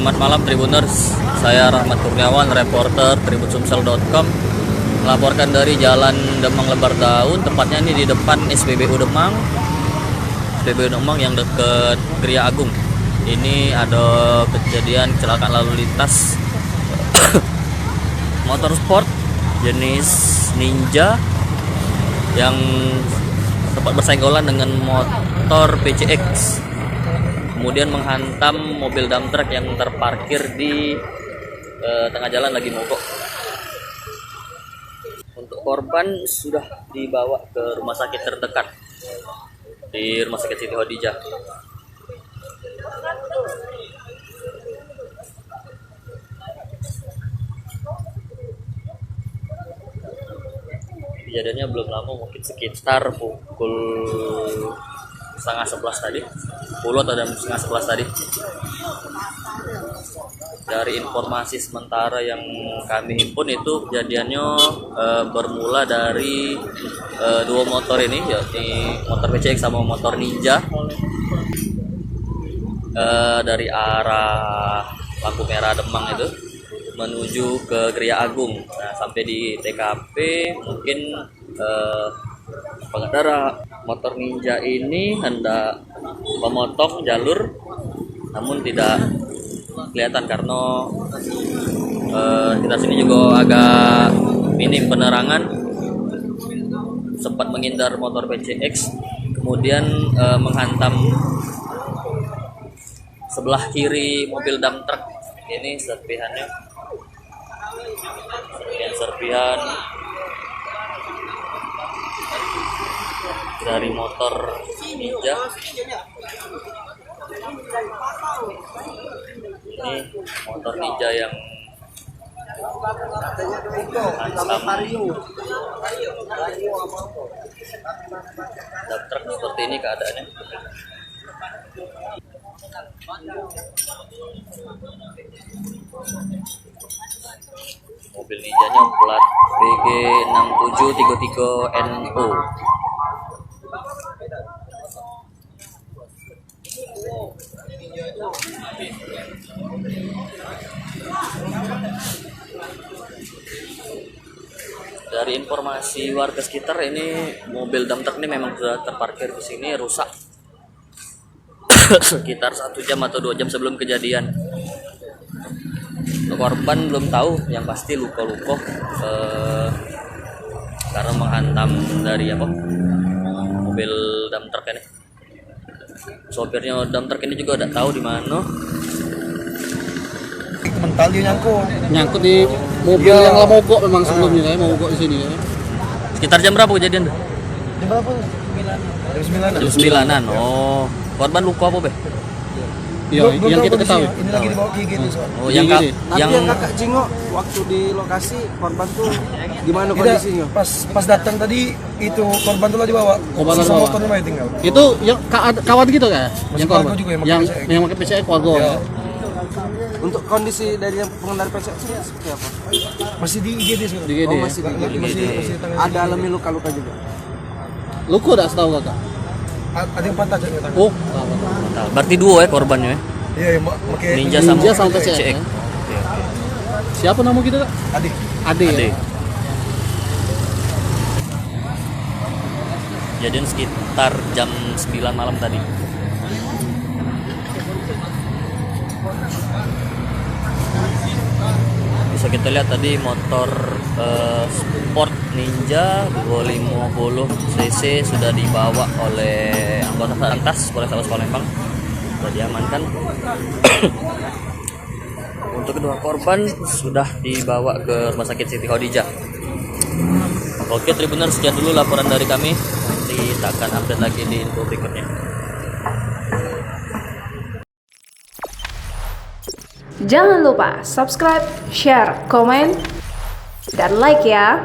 Selamat malam Tribuners, saya Rahmat Kurniawan, reporter tribunsumsel.com, melaporkan dari Jalan Demang Lebar Daun, tepatnya ini di depan SPBU Demang yang dekat Gria Agung. Ini ada kejadian kecelakaan lalu lintas motor sport jenis Ninja yang sempat bersenggolan dengan motor PCX, kemudian menghantam mobil dump truck yang terparkir di tengah jalan lagi mogok. Untuk korban sudah dibawa ke rumah sakit terdekat di Rumah Sakit Siti Khadijah. Kejadiannya belum lama, mungkin sekitar pukul setengah 11 tadi, 10 atau setengah 11 tadi. Dari informasi sementara yang kami himpun, itu kejadiannya bermula dari dua motor ini, yakni motor PCX sama motor Ninja, dari arah lampu merah Demang itu menuju ke Gria Agung. Nah, sampai di TKP mungkin pengendara motor Ninja ini hendak memotong jalur, namun tidak kelihatan karena kita sini juga agak minim penerangan. Sempat menghindar motor PCX, kemudian menghantam sebelah kiri mobil dump truck. Ini serpihannya, serpihan dari motor Ninja. Ini motor Ninja yang hantam dump truck. Seperti ini keadaannya. Mobil Ninjanya plat BG6733NO. Dari informasi warga sekitar, ini mobil dump truck ini memang sudah terparkir di sini, rusak sekitar 1 jam atau 2 jam sebelum kejadian. Korban belum tahu, yang pasti luka-luka karena menghantam dari mobil dump truck ini. Sopirnya dump truck ini juga tidak tahu di mana. Mental dia nyangkut di mobil yang lama mogok memang sebelumnya ya, mogok di sini ya. Sekitar jam berapa kejadian tuh? Jam berapa? Jam 9-an. Oh, korban luka apa, Be? Iya, yang kita ketahui. Ini lagi dibawa ke IGD. Oh, yang kakak jengok waktu di lokasi korban tuh gimana kondisinya? Pas datang tadi itu korban tuh lah dibawa. Sisa motornya masih tinggal. Itu yang kawan gitu kan? Yang korban juga yang pakai PCX keluarga. Ya. Untuk kondisi dari yang pengendara PCX seperti apa? Masih di IGD sekarang. Di IGD. Oh, masih di IGD. Masih ada alami luka-luka juga. Luka enggak setahu kakak? Ada yang patah jadinya tangan. Oh, berarti dua ya korbannya ya? Iya, pakai Ninja sama PCX. ya? Siapa nama kita, Kak? Ade. Ya? Kejadian sekitar jam 9 malam tadi. Bisa kita lihat tadi motor sport Ninja 250 cc sudah dibawa oleh anggota lantas Polrestabes Palembang, sudah diamankan. Untuk kedua korban sudah dibawa ke Rumah Sakit Siti Khadijah. Oke Tribuners, sekian dulu laporan dari kami. Nanti kita akan update lagi di info berikutnya. Jangan lupa subscribe, share, komen, dan like ya.